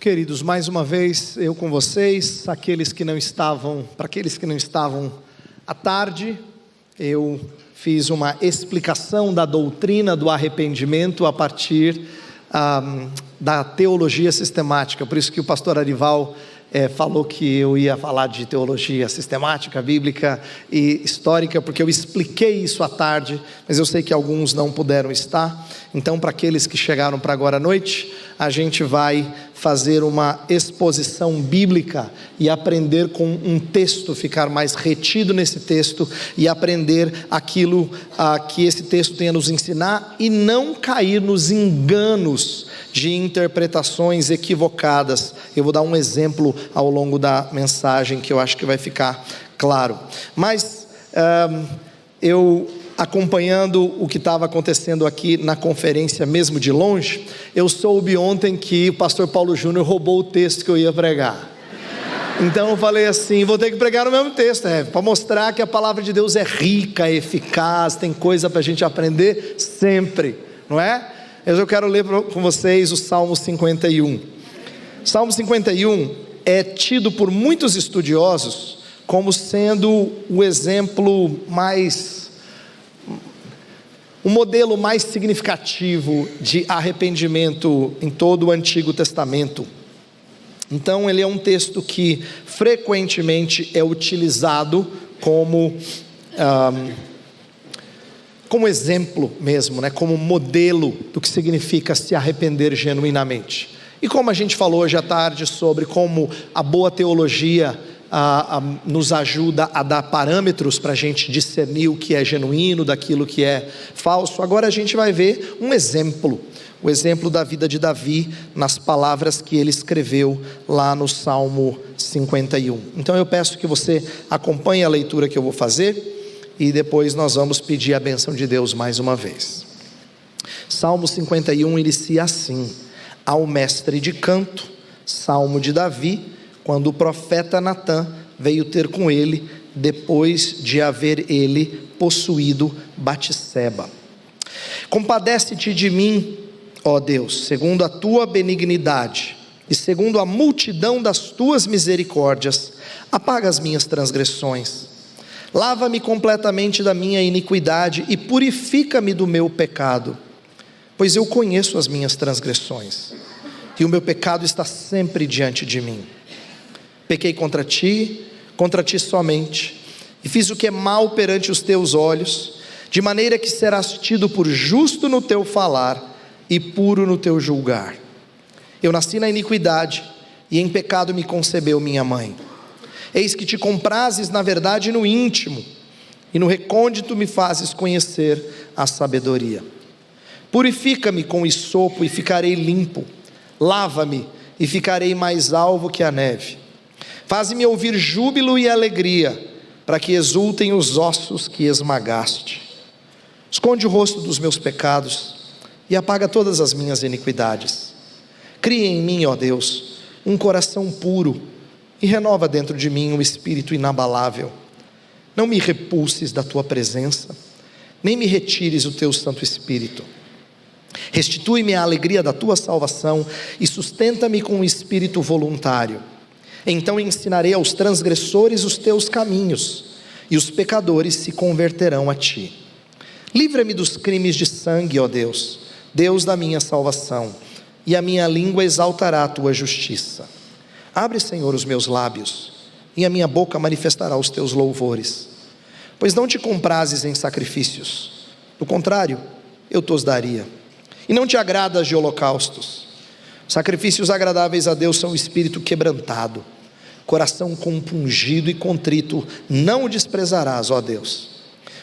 Queridos, mais uma vez eu com vocês, para aqueles que não estavam à tarde, eu fiz uma explicação da doutrina do arrependimento a partir da teologia sistemática, por isso que o pastor Arival falou que eu ia falar de teologia sistemática, bíblica e histórica, porque eu expliquei isso à tarde, mas eu sei que alguns não puderam estar. Então, para aqueles que chegaram para agora à noite, a gente vai fazer uma exposição bíblica e aprender com um texto, ficar mais retido nesse texto e aprender aquilo que esse texto tem a nos ensinar e não cair nos enganos de interpretações equivocadas. Eu vou dar um exemplo ao longo da mensagem que eu acho que vai ficar claro. Mas eu, acompanhando o que estava acontecendo aqui na conferência mesmo de longe, eu soube ontem que o pastor Paulo Júnior roubou o texto que eu ia pregar. Então eu falei assim, vou ter que pregar o mesmo texto, para mostrar que a palavra de Deus é rica, é eficaz, tem coisa para a gente aprender sempre, não é? Eu quero ler com vocês o Salmo 51. Salmo 51 é tido por muitos estudiosos como sendo o exemplo o modelo mais significativo de arrependimento em todo o Antigo Testamento. Então ele é um texto que frequentemente é utilizado como exemplo mesmo, como modelo do que significa se arrepender genuinamente. E como a gente falou hoje à tarde sobre como a boa teologia nos ajuda a dar parâmetros para a gente discernir o que é genuíno daquilo que é falso, agora a gente vai ver um exemplo, o exemplo da vida de Davi nas palavras que ele escreveu lá no Salmo 51. Então eu peço que você acompanhe a leitura que eu vou fazer e depois nós vamos pedir a bênção de Deus mais uma vez. Salmo 51 inicia assim: ao mestre de canto, salmo de Davi, quando o profeta Natã veio ter com ele, depois de haver ele possuído Batseba. Compadece-te de mim, ó Deus, segundo a tua benignidade, e segundo a multidão das tuas misericórdias, apaga as minhas transgressões. Lava-me completamente da minha iniquidade e purifica-me do meu pecado, pois eu conheço as minhas transgressões, e o meu pecado está sempre diante de mim. Pequei contra ti somente, e fiz o que é mal perante os teus olhos, de maneira que serás tido por justo no teu falar, e puro no teu julgar. Eu nasci na iniquidade, e em pecado me concebeu minha mãe. Eis que te comprases na verdade no íntimo, e no recôndito me fazes conhecer a sabedoria. Purifica-me com hisopo e ficarei limpo, lava-me e ficarei mais alvo que a neve. Faze-me ouvir júbilo e alegria, para que exultem os ossos que esmagaste. Esconde o rosto dos meus pecados e apaga todas as minhas iniquidades. Cria em mim, ó Deus, um coração puro e renova dentro de mim um espírito inabalável. Não me repulses da tua presença, nem me retires o teu Santo Espírito. Restitui-me a alegria da tua salvação e sustenta-me com um espírito voluntário. Então ensinarei aos transgressores os teus caminhos, e os pecadores se converterão a ti. Livra-me dos crimes de sangue, ó Deus, Deus da minha salvação, e a minha língua exaltará a tua justiça. Abre, Senhor, os meus lábios, e a minha boca manifestará os teus louvores. Pois não te comprases em sacrifícios, do contrário, eu te os daria. E não te agradas de holocaustos. Sacrifícios agradáveis a Deus são o espírito quebrantado, coração compungido e contrito, não o desprezarás, ó Deus.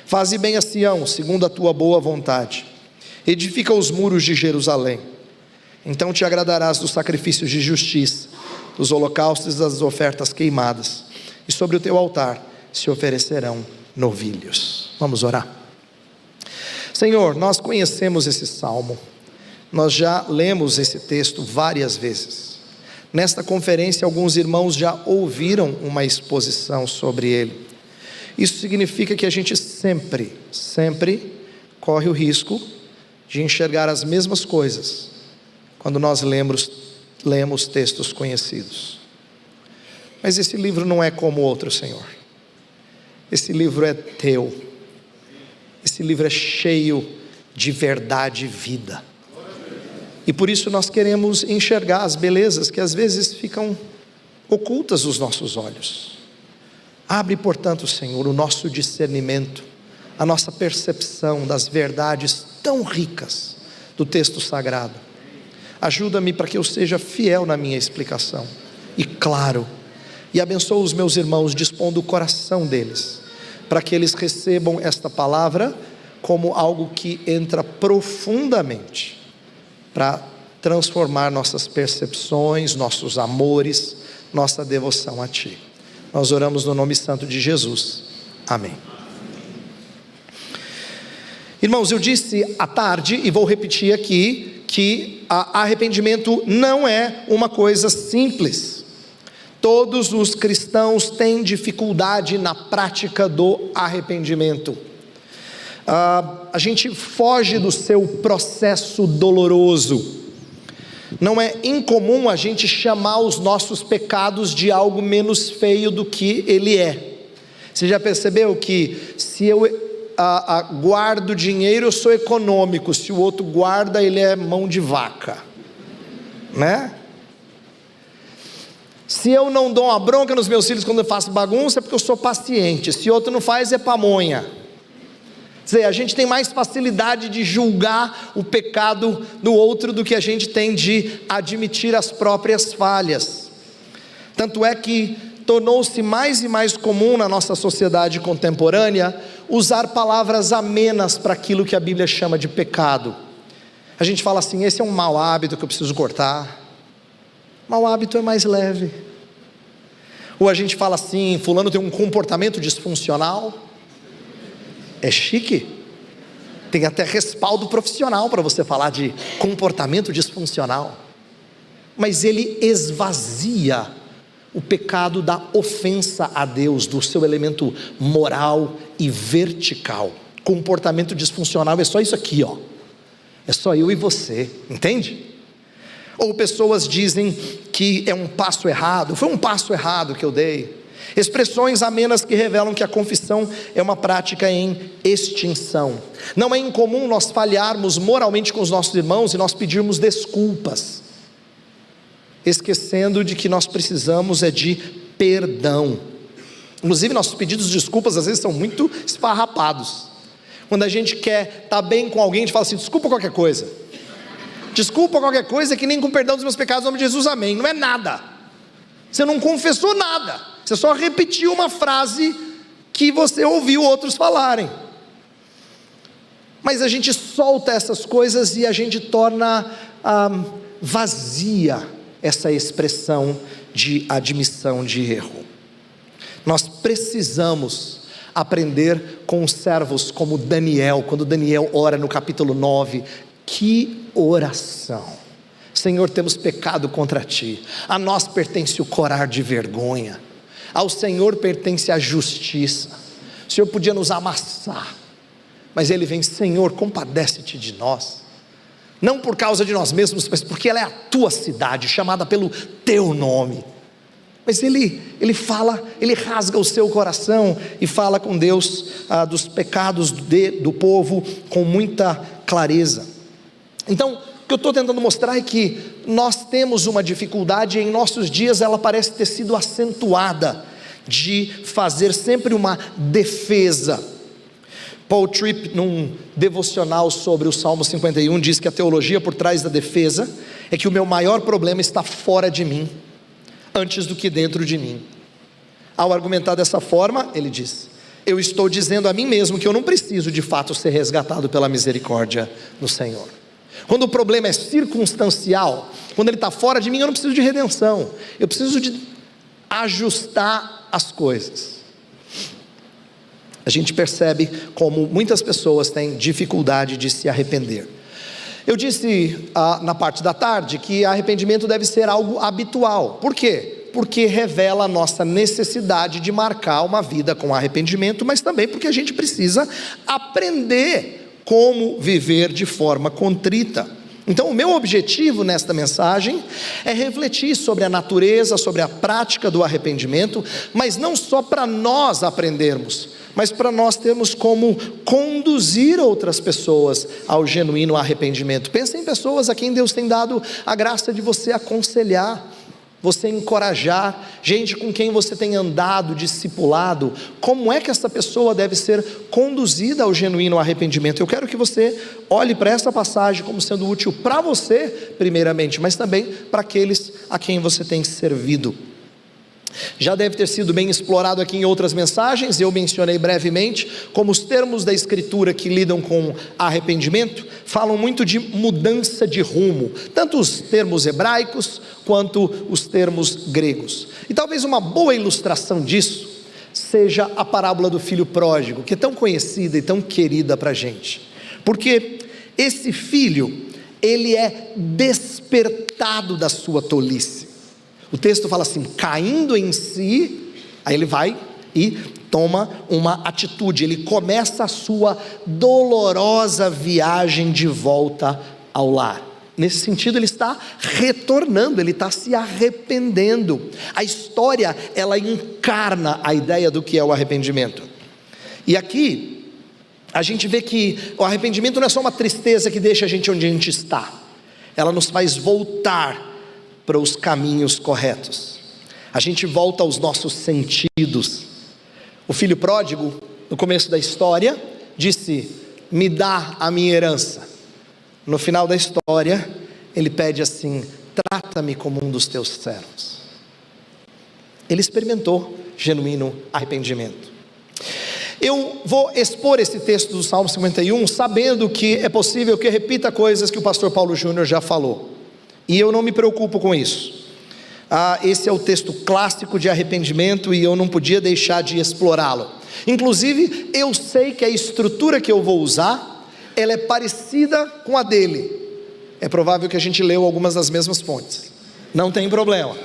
Faze bem a Sião, segundo a tua boa vontade. Edifica os muros de Jerusalém. Então te agradarás dos sacrifícios de justiça, dos holocaustos e das ofertas queimadas, e sobre o teu altar se oferecerão novilhos. Vamos orar. Senhor, nós conhecemos esse salmo, nós já lemos esse texto várias vezes. Nesta conferência, alguns irmãos já ouviram uma exposição sobre ele. Isso significa que a gente sempre corre o risco de enxergar as mesmas coisas quando nós lemos lemos textos conhecidos. Mas esse livro não é como outro, Senhor. Esse livro é teu. Esse livro é cheio de verdade e vida. E por isso nós queremos enxergar as belezas que às vezes ficam ocultas aos nossos olhos. Abre, portanto, Senhor, o nosso discernimento, a nossa percepção das verdades tão ricas do texto sagrado. Ajuda-me para que eu seja fiel na minha explicação e claro, e abençoa os meus irmãos, dispondo o coração deles, para que eles recebam esta palavra como algo que entra profundamente para transformar nossas percepções, nossos amores, nossa devoção a Ti. Nós oramos no nome santo de Jesus. Amém. Irmãos, eu disse à tarde e vou repetir aqui que arrependimento não é uma coisa simples. Todos os cristãos têm dificuldade na prática do arrependimento. A gente foge do seu processo doloroso. Não é incomum a gente chamar os nossos pecados de algo menos feio do que ele é. Você já percebeu que se eu guardo dinheiro, eu sou econômico, se o outro guarda, ele é mão de vaca, né? Se eu não dou uma bronca nos meus filhos quando eu faço bagunça, é porque eu sou paciente, se outro não faz, é pamonha. Quer dizer, a gente tem mais facilidade de julgar o pecado do outro do que a gente tem de admitir as próprias falhas. Tanto é que tornou-se mais e mais comum na nossa sociedade contemporânea usar palavras amenas para aquilo que a Bíblia chama de pecado. A gente fala assim: esse é um mau hábito que eu preciso cortar. Mau hábito é mais leve. Ou a gente fala assim: fulano tem um comportamento disfuncional. É chique. Tem até respaldo profissional para você falar de comportamento disfuncional. Mas ele esvazia o pecado da ofensa a Deus, do seu elemento moral e vertical. Comportamento disfuncional é só isso aqui, ó. É só eu e você, entende? Ou pessoas dizem que é um passo errado, foi um passo errado que eu dei. Expressões amenas que revelam que a confissão é uma prática em extinção. Não é incomum nós falharmos moralmente com os nossos irmãos e nós pedirmos desculpas, esquecendo de que nós precisamos de perdão. Inclusive nossos pedidos de desculpas às vezes são muito esfarrapados. Quando a gente quer estar bem com alguém, a gente fala assim: desculpa qualquer coisa. Desculpa qualquer coisa, que nem com perdão dos meus pecados, em nome de Jesus, amém. Não é nada. Você não confessou nada. Você só repetiu uma frase que você ouviu outros falarem. Mas a gente solta essas coisas e a gente torna vazia essa expressão de admissão de erro. Nós precisamos aprender com servos como Daniel. Quando Daniel ora no capítulo 9, que oração! Senhor, temos pecado contra Ti, a nós pertence o corar de vergonha, ao Senhor pertence a justiça. O Senhor podia nos amassar, mas Ele vem: Senhor, compadece-te de nós, não por causa de nós mesmos, mas porque ela é a Tua cidade, chamada pelo Teu nome. Mas ele fala, ele rasga o seu coração e fala com Deus dos pecados do povo com muita clareza. Então, o que eu estou tentando mostrar é que nós temos uma dificuldade, e em nossos dias ela parece ter sido acentuada, de fazer sempre uma defesa. Paul Tripp, num devocional sobre o Salmo 51, diz que a teologia por trás da defesa é que o meu maior problema está fora de mim, antes do que dentro de mim. Ao argumentar dessa forma, ele diz: eu estou dizendo a mim mesmo que eu não preciso de fato ser resgatado pela misericórdia do Senhor. Quando o problema é circunstancial, quando ele está fora de mim, eu não preciso de redenção, eu preciso de ajustar as coisas. A gente percebe como muitas pessoas têm dificuldade de se arrepender. Eu disse na parte da tarde que arrependimento deve ser algo habitual. Por quê? Porque revela a nossa necessidade de marcar uma vida com arrependimento, mas também porque a gente precisa aprender como viver de forma contrita. Então o meu objetivo nesta mensagem é refletir sobre a natureza, sobre a prática do arrependimento, mas não só para nós aprendermos, mas para nós termos como conduzir outras pessoas ao genuíno arrependimento. Pensa em pessoas a quem Deus tem dado a graça de você aconselhar, você encorajar, gente com quem você tem andado, discipulado. Como é que essa pessoa deve ser conduzida ao genuíno arrependimento? Eu quero que você olhe para essa passagem como sendo útil para você primeiramente, mas também para aqueles a quem você tem servido. Já deve ter sido bem explorado aqui em outras mensagens. Eu mencionei brevemente como os termos da Escritura que lidam com arrependimento falam muito de mudança de rumo, tanto os termos hebraicos quanto os termos gregos. E talvez uma boa ilustração disso seja a parábola do filho pródigo, que é tão conhecida e tão querida para a gente, porque esse filho, ele é despertado da sua tolice. O texto fala assim, caindo em si, aí ele vai e toma uma atitude, ele começa a sua dolorosa viagem de volta ao lar. Nesse sentido ele está retornando, ele está se arrependendo. A história, ela encarna a ideia do que é o arrependimento. E aqui, a gente vê que o arrependimento não é só uma tristeza que deixa a gente onde a gente está, ela nos faz voltar para os caminhos corretos. A gente volta aos nossos sentidos. O filho pródigo, no começo da história, disse, me dá a minha herança. No final da história, ele pede assim, trata-me como um dos teus servos. Ele experimentou genuíno arrependimento. Eu vou expor esse texto do Salmo 51, sabendo que é possível que eu repita coisas que o pastor Paulo Júnior já falou. E eu não me preocupo com isso. Esse é o texto clássico de arrependimento e eu não podia deixar de explorá-lo. Inclusive, eu sei que a estrutura que eu vou usar, ela é parecida com a dele. É provável que a gente leu algumas das mesmas fontes. Não tem problema.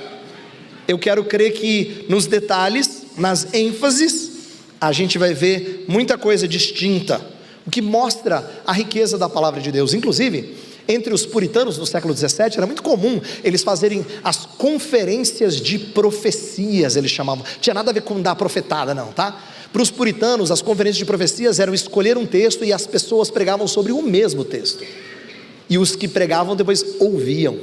Eu quero crer que nos detalhes, nas ênfases, a gente vai ver muita coisa distinta, o que mostra a riqueza da palavra de Deus. Inclusive, entre os puritanos no século 17, era muito comum eles fazerem as conferências de profecias, eles chamavam. Tinha nada a ver com dar profetada não, tá? Para os puritanos, as conferências de profecias eram escolher um texto e as pessoas pregavam sobre o mesmo texto. E os que pregavam depois ouviam,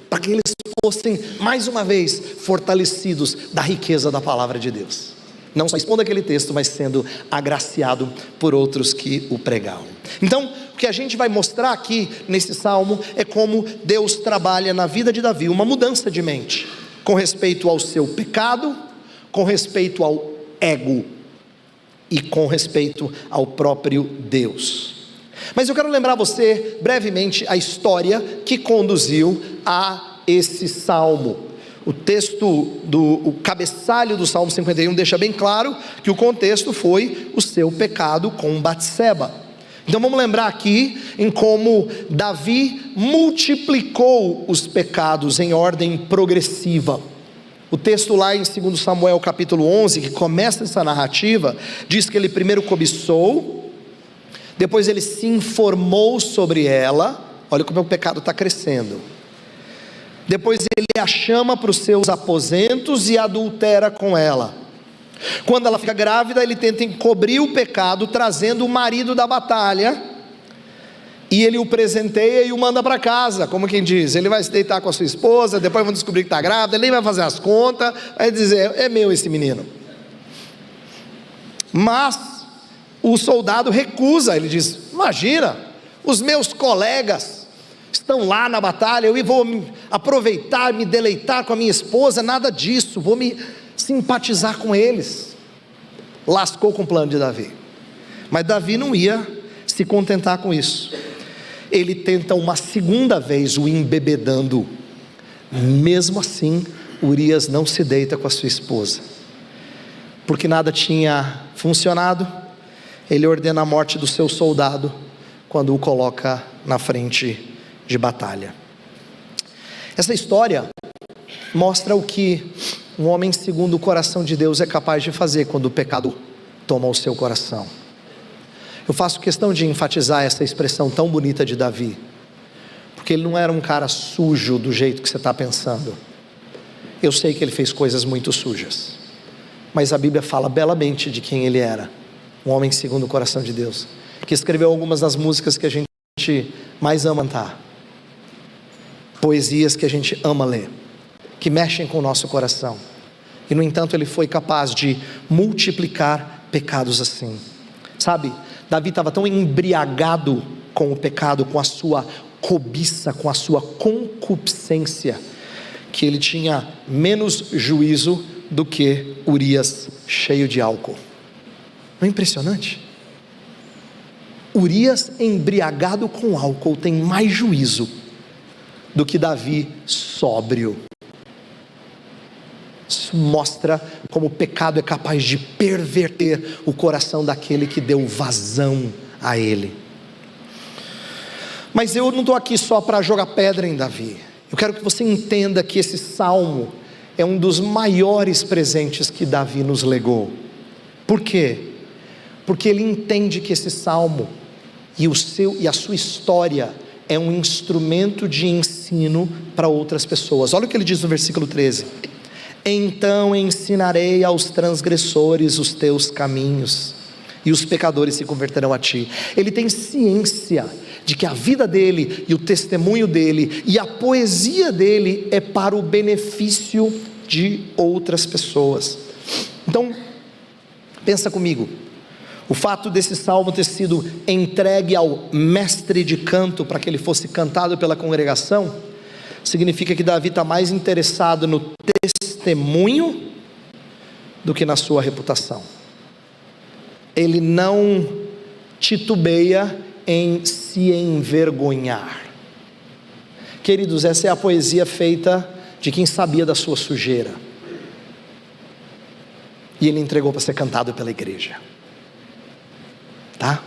para que eles fossem, mais uma vez, fortalecidos da riqueza da palavra de Deus. Não só expondo aquele texto, mas sendo agraciado por outros que o pregavam. Então, o que a gente vai mostrar aqui nesse salmo é como Deus trabalha na vida de Davi uma mudança de mente, com respeito ao seu pecado, com respeito ao ego e com respeito ao próprio Deus. Mas eu quero lembrar você brevemente a história que conduziu a esse salmo. O texto, o cabeçalho do Salmo 51 deixa bem claro que o contexto foi o seu pecado com Batseba. Então vamos lembrar aqui em como Davi multiplicou os pecados em ordem progressiva. O texto lá em 2 Samuel capítulo 11, que começa essa narrativa, diz que ele primeiro cobiçou, depois ele se informou sobre ela. Olha como o pecado está crescendo. Depois ele a chama para os seus aposentos e adultera com ela. Quando ela fica grávida, ele tenta encobrir o pecado, trazendo o marido da batalha, e ele o presenteia e o manda para casa, como quem diz, ele vai se deitar com a sua esposa, depois vão descobrir que está grávida, ele nem vai fazer as contas, vai dizer, é meu esse menino. Mas o soldado recusa, ele diz, imagina, os meus colegas estão lá na batalha, eu vou aproveitar, me deleitar com a minha esposa, nada disso, vou me simpatizar com eles. Lascou com o plano de Davi. Mas Davi não ia se contentar com isso. Ele tenta uma segunda vez o embebedando. Mesmo assim, Urias não se deita com a sua esposa, porque nada tinha funcionado. Ele ordena a morte do seu soldado quando o coloca na frente de batalha. Essa história mostra o que um homem segundo o coração de Deus é capaz de fazer quando o pecado toma o seu coração. Eu faço questão de enfatizar essa expressão tão bonita de Davi, porque porque ele não era um cara sujo do jeito que você está pensando. Eu sei que ele fez coisas muito sujas, mas a Bíblia fala belamente de quem ele era, um homem segundo o coração de Deus, que escreveu algumas das músicas que a gente mais ama cantar, poesias que a gente ama ler, que mexem com o nosso coração, e no entanto ele foi capaz de multiplicar pecados assim. Sabe, Davi estava tão embriagado com o pecado, com a sua cobiça, com a sua concupiscência, que ele tinha menos juízo do que Urias cheio de álcool. Não é impressionante? Urias embriagado com álcool tem mais juízo do que Davi sóbrio. Isso mostra como o pecado é capaz de perverter o coração daquele que deu vazão a ele. Mas eu não estou aqui só para jogar pedra em Davi. Eu quero que você entenda que esse salmo é um dos maiores presentes que Davi nos legou. Por quê? Porque ele entende que esse salmo e a sua história é um instrumento de ensino para outras pessoas. Olha o que ele diz no versículo 13: então ensinarei aos transgressores os teus caminhos, e os pecadores se converterão a ti. Ele tem ciência de que a vida dele, e o testemunho dele, e a poesia dele é para o benefício de outras pessoas. Então, pensa comigo, o fato desse salmo ter sido entregue ao mestre de canto, para que ele fosse cantado pela congregação, significa que Davi está mais interessado no testemunho do que na sua reputação. Ele não titubeia em se envergonhar. Queridos, essa é a poesia feita de quem sabia da sua sujeira, e ele entregou para ser cantado pela igreja, tá?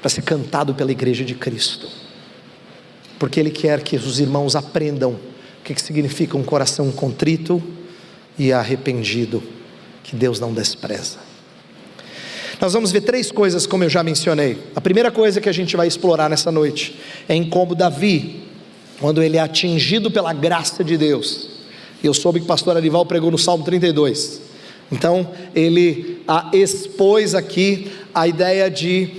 Para ser cantado pela igreja de Cristo, porque ele quer que os irmãos aprendam o que significa um coração contrito e arrependido, que Deus não despreza. Nós vamos ver três coisas, como eu já mencionei. A primeira coisa que a gente vai explorar nessa noite é em como Davi, quando ele é atingido pela graça de Deus, e eu soube que o pastor Arival pregou no Salmo 32, então ele expôs aqui a ideia de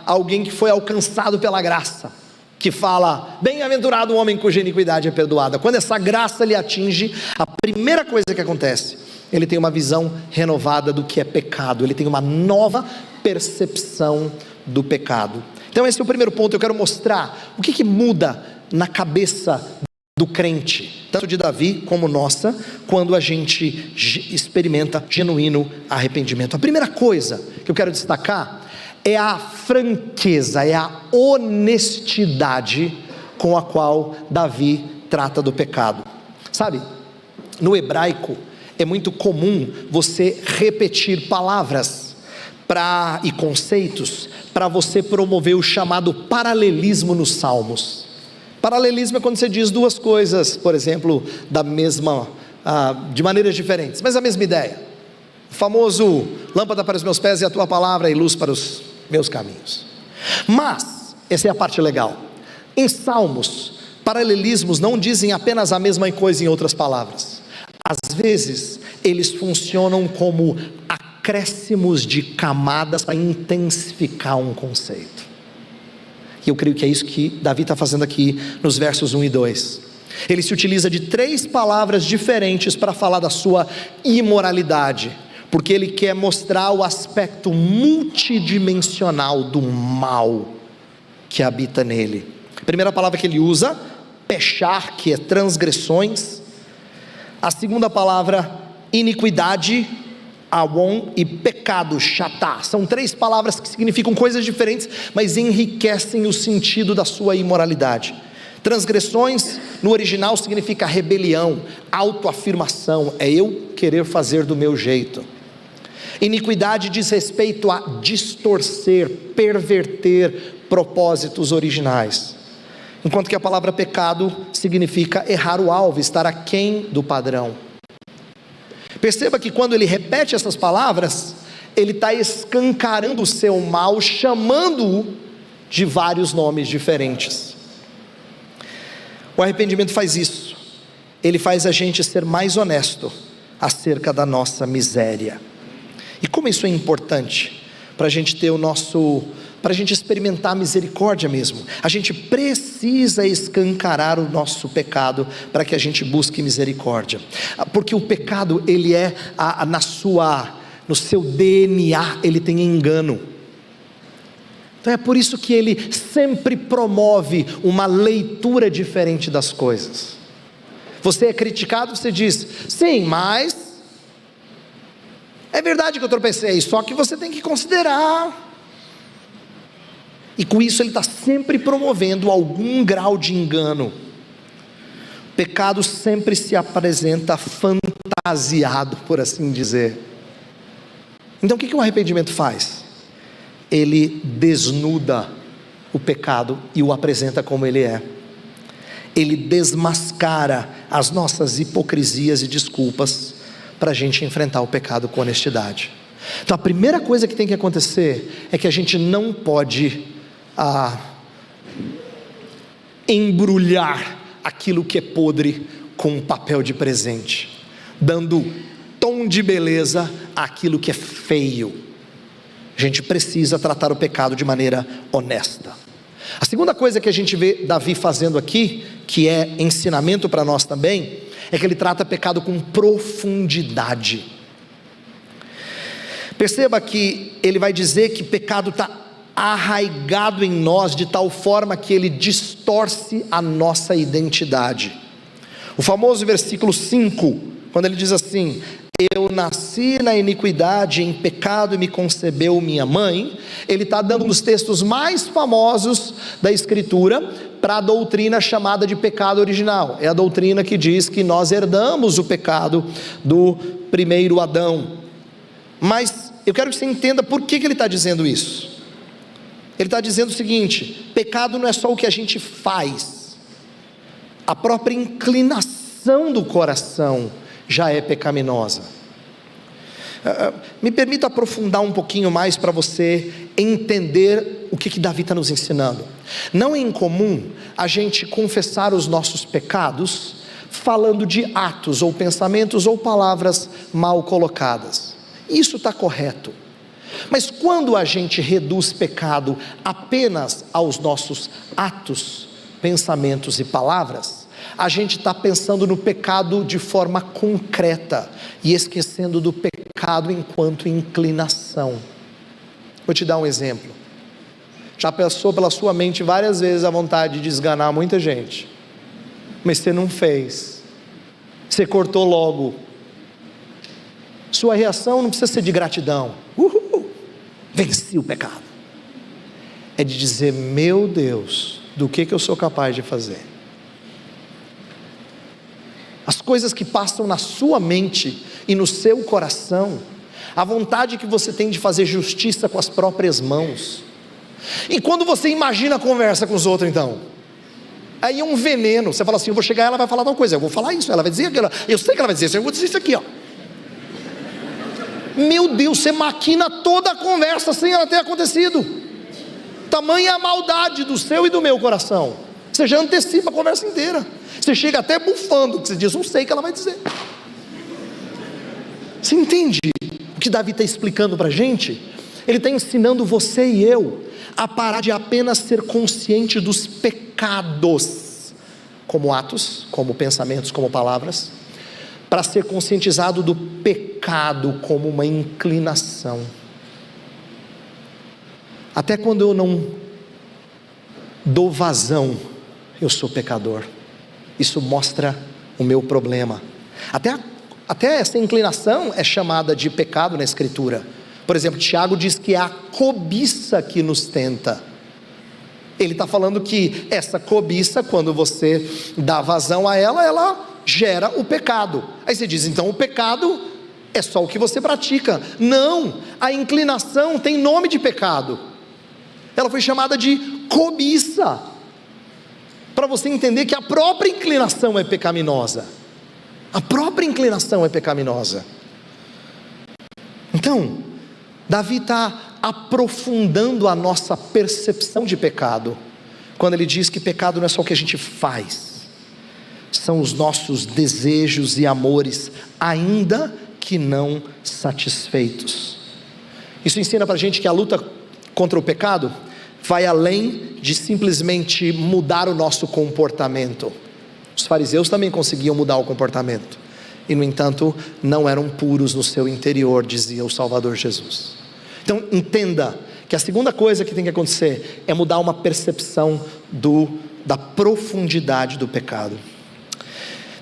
alguém que foi alcançado pela graça, que fala: bem-aventurado o homem cuja iniquidade é perdoada. Quando essa graça lhe atinge, a primeira coisa que acontece, ele tem uma visão renovada do que é pecado, ele tem uma nova percepção do pecado. Então esse é o primeiro ponto. Eu quero mostrar o que muda na cabeça do crente, tanto de Davi como nossa, quando a gente experimenta genuíno arrependimento. A primeira coisa que eu quero destacar é a franqueza, é a honestidade com a qual Davi trata do pecado. Sabe, no hebraico é muito comum você repetir palavras e conceitos para você promover o chamado paralelismo nos salmos. Paralelismo é quando você diz duas coisas, por exemplo, de maneiras diferentes, mas a mesma ideia. O famoso: lâmpada para os meus pés e a tua palavra e luz para os meus caminhos. Mas essa é a parte legal. Em salmos, paralelismos não dizem apenas a mesma coisa em outras palavras. Às vezes eles funcionam como acréscimos de camadas para intensificar um conceito, e eu creio que é isso que Davi está fazendo aqui nos versos 1 e 2. Ele se utiliza de três palavras diferentes para falar da sua imoralidade, porque ele quer mostrar o aspecto multidimensional do mal que habita nele. A primeira palavra que ele usa, pechar, que é transgressões. A segunda palavra, iniquidade, awon, e pecado, chatá. São três palavras que significam coisas diferentes, mas enriquecem o sentido da sua imoralidade. Transgressões no original significa rebelião, autoafirmação, é eu querer fazer do meu jeito. Iniquidade diz respeito a distorcer, perverter propósitos originais, enquanto que a palavra pecado significa errar o alvo, estar aquém do padrão. Perceba que quando ele repete essas palavras, ele está escancarando o seu mal, chamando-o de vários nomes diferentes. O arrependimento faz isso. Ele faz a gente ser mais honesto acerca da nossa miséria. E como isso é importante para a gente ter para a gente experimentar a misericórdia mesmo. A gente precisa escancarar o nosso pecado para que a gente busque misericórdia. Porque o pecado, ele é no seu DNA, ele tem engano. Então é por isso que ele sempre promove uma leitura diferente das coisas. Você é criticado, você diz, sim, mas é verdade que eu tropecei, só que você tem que considerar. E com isso ele está sempre promovendo algum grau de engano. O pecado sempre se apresenta fantasiado, por assim dizer. Então o que o arrependimento faz? Ele desnuda o pecado e o apresenta como ele é. Ele desmascara as nossas hipocrisias e desculpas para a gente enfrentar o pecado com honestidade. Então a primeira coisa que tem que acontecer é que a gente não pode embrulhar aquilo que é podre com um papel de presente, dando tom de beleza àquilo que é feio. A gente precisa tratar o pecado de maneira honesta. A segunda coisa que a gente vê Davi fazendo aqui, que é ensinamento para nós também, é que ele trata pecado com profundidade. Perceba que ele vai dizer que pecado está arraigado em nós de tal forma que ele distorce a nossa identidade. O famoso versículo 5, quando ele diz assim: eu nasci na iniquidade, em pecado me concebeu minha mãe. Ele está dando um dos textos mais famosos da Escritura para a doutrina chamada de pecado original. É a doutrina que diz que nós herdamos o pecado do primeiro Adão. Mas eu quero que você entenda por que ele está dizendo isso. Ele está dizendo o seguinte: pecado não é só o que a gente faz, a própria inclinação do coração já é pecaminosa. Me permita aprofundar um pouquinho mais para você entender o que Davi está nos ensinando. Não é incomum a gente confessar os nossos pecados falando de atos ou pensamentos ou palavras mal colocadas. Isso está correto. Mas quando a gente reduz pecado apenas aos nossos atos, pensamentos e palavras, a gente está pensando no pecado de forma concreta e esquecendo do pecado enquanto inclinação. Vou te dar um exemplo. Já passou pela sua mente várias vezes a vontade de esganar muita gente, mas você não fez, você cortou logo. Sua reação não precisa ser de gratidão, venci o pecado, é de dizer: meu Deus, do que eu sou capaz de fazer? As coisas que passam na sua mente e no seu coração, a vontade que você tem de fazer justiça com as próprias mãos. E quando você imagina a conversa com os outros, então, aí é um veneno. Você fala assim: eu vou chegar, ela vai falar tal coisa, eu vou falar isso, ela vai dizer aquilo, eu sei que ela vai dizer isso, eu vou dizer isso aqui, ó. Meu Deus, você maquina toda a conversa sem ela ter acontecido. Tamanha a maldade do seu e do meu coração. Você já antecipa a conversa inteira. Você chega até bufando, que você diz: não sei o que ela vai dizer. Você entende o que Davi está explicando para a gente? Ele está ensinando você e eu a parar de apenas ser consciente dos pecados, como atos, como pensamentos, como palavras, para ser conscientizado do pecado como uma inclinação. Até quando eu não dou vazão, eu sou pecador. Isso mostra o meu problema. Até essa inclinação é chamada de pecado na Escritura. Por exemplo, Tiago diz que é a cobiça que nos tenta. Ele está falando que essa cobiça, quando você dá vazão a ela, ela gera o pecado. Aí você diz: então o pecado é só o que você pratica. Não, a inclinação tem nome de pecado. Ela foi chamada de cobiça, para você entender que a própria inclinação é pecaminosa. A própria inclinação é pecaminosa. Então, Davi está aprofundando a nossa percepção de pecado, quando ele diz que pecado não é só o que a gente faz, são os nossos desejos e amores, ainda que não satisfeitos. Isso ensina para a gente que a luta contra o pecado vai além de simplesmente mudar o nosso comportamento. Os fariseus também conseguiam mudar o comportamento, e no entanto não eram puros no seu interior, dizia o Salvador Jesus. Então entenda que a segunda coisa que tem que acontecer é mudar uma percepção da profundidade do pecado.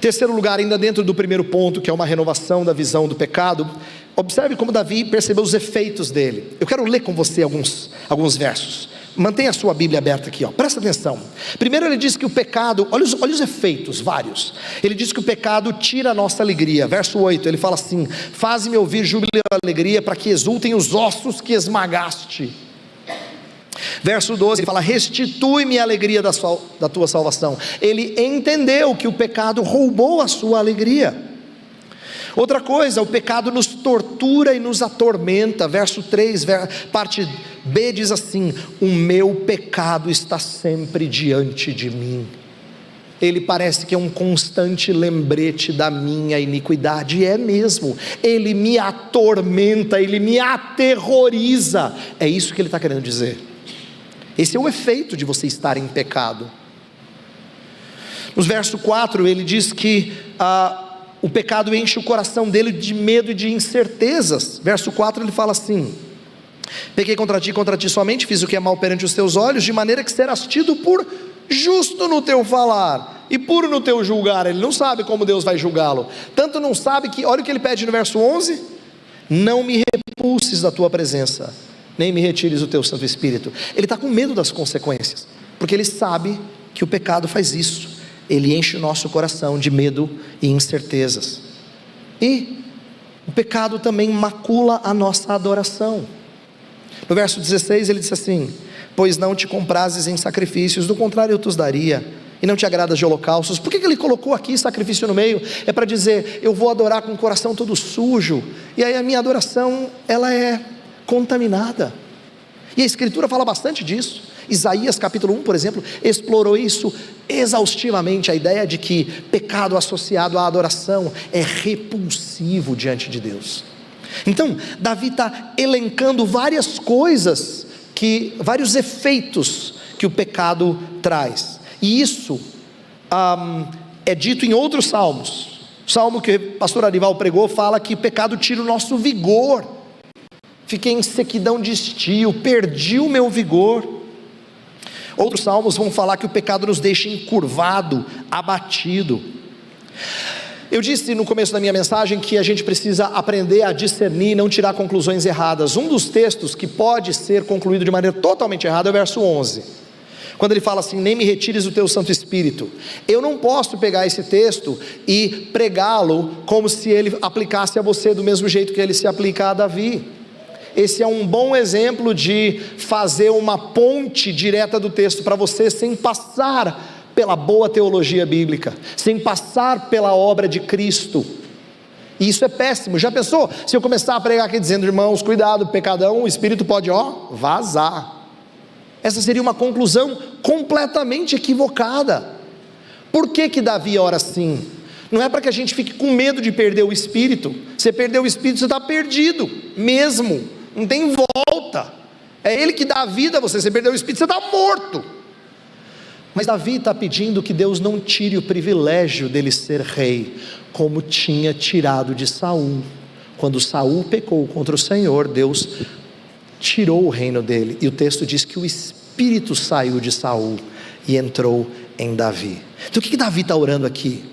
Terceiro lugar, ainda dentro do primeiro ponto, que é uma renovação da visão do pecado, observe como Davi percebeu os efeitos dele. Eu quero ler com você alguns versos. Mantenha a sua Bíblia aberta aqui, presta atenção. Primeiro ele diz que o pecado, olha os efeitos, vários. Ele diz que o pecado tira a nossa alegria. Verso 8, ele fala assim: faze-me ouvir júbilo e alegria, para que exultem os ossos que esmagaste. Verso 12, ele fala: restitui-me a alegria da tua salvação. Ele entendeu que o pecado roubou a sua alegria. Outra coisa, o pecado nos tortura e nos atormenta. Verso 3, parte B diz assim: o meu pecado está sempre diante de mim. Ele parece que é um constante lembrete da minha iniquidade, e é mesmo. Ele me atormenta, ele me aterroriza. É isso que ele está querendo dizer. Esse é o efeito de você estar em pecado. No verso 4 ele diz que o pecado enche o coração dele de medo e de incertezas. Verso 4 ele fala assim: pequei contra ti somente, fiz o que é mal perante os teus olhos, de maneira que serás tido por justo no teu falar e puro no teu julgar. Ele não sabe como Deus vai julgá-lo, tanto não sabe que, olha o que ele pede no verso 11: não me repulses da tua presença, nem me retires o teu Santo Espírito. Ele está com medo das consequências, porque ele sabe que o pecado faz isso. Ele enche o nosso coração de medo e incertezas. E o pecado também macula a nossa adoração. No verso 16 ele diz assim: pois não te comprases em sacrifícios, do contrário eu te daria, e não te agradas de holocaustos. Por que ele colocou aqui sacrifício no meio? É para dizer: eu vou adorar com o coração todo sujo, e aí a minha adoração ela é contaminada. E a Escritura fala bastante disso. Isaías capítulo 1, por exemplo, explorou isso exaustivamente, a ideia de que pecado associado à adoração é repulsivo diante de Deus. Então Davi está elencando várias coisas, vários efeitos que o pecado traz, e isso é dito em outros salmos. O salmo que o pastor Arival pregou fala que o pecado tira o nosso vigor. Fiquei em sequidão de estio, perdi o meu vigor. Outros salmos vão falar que o pecado nos deixa encurvado, abatido. Eu disse no começo da minha mensagem que a gente precisa aprender a discernir e não tirar conclusões erradas. Um dos textos que pode ser concluído de maneira totalmente errada é o verso 11, quando ele fala assim: nem me retires o teu Santo Espírito. Eu não posso pegar esse texto e pregá-lo como se ele aplicasse a você do mesmo jeito que ele se aplica a Davi. Esse é um bom exemplo de fazer uma ponte direta do texto para você, sem passar pela boa teologia bíblica, sem passar pela obra de Cristo. E isso é péssimo. Já pensou se eu começar a pregar aqui dizendo: irmãos, cuidado, pecadão, o Espírito pode vazar? Essa seria uma conclusão completamente equivocada. Por que Davi ora assim? Não é para que a gente fique com medo de perder o Espírito. Você perdeu o Espírito, você está perdido mesmo, não tem volta. É Ele que dá a vida a você. Você perdeu o Espírito, você está morto. Mas Davi está pedindo que Deus não tire o privilégio dele ser rei, como tinha tirado de Saul. Quando Saul pecou contra o Senhor, Deus tirou o reino dele, e o texto diz que o Espírito saiu de Saul e entrou em Davi. Então o que Davi está orando aqui?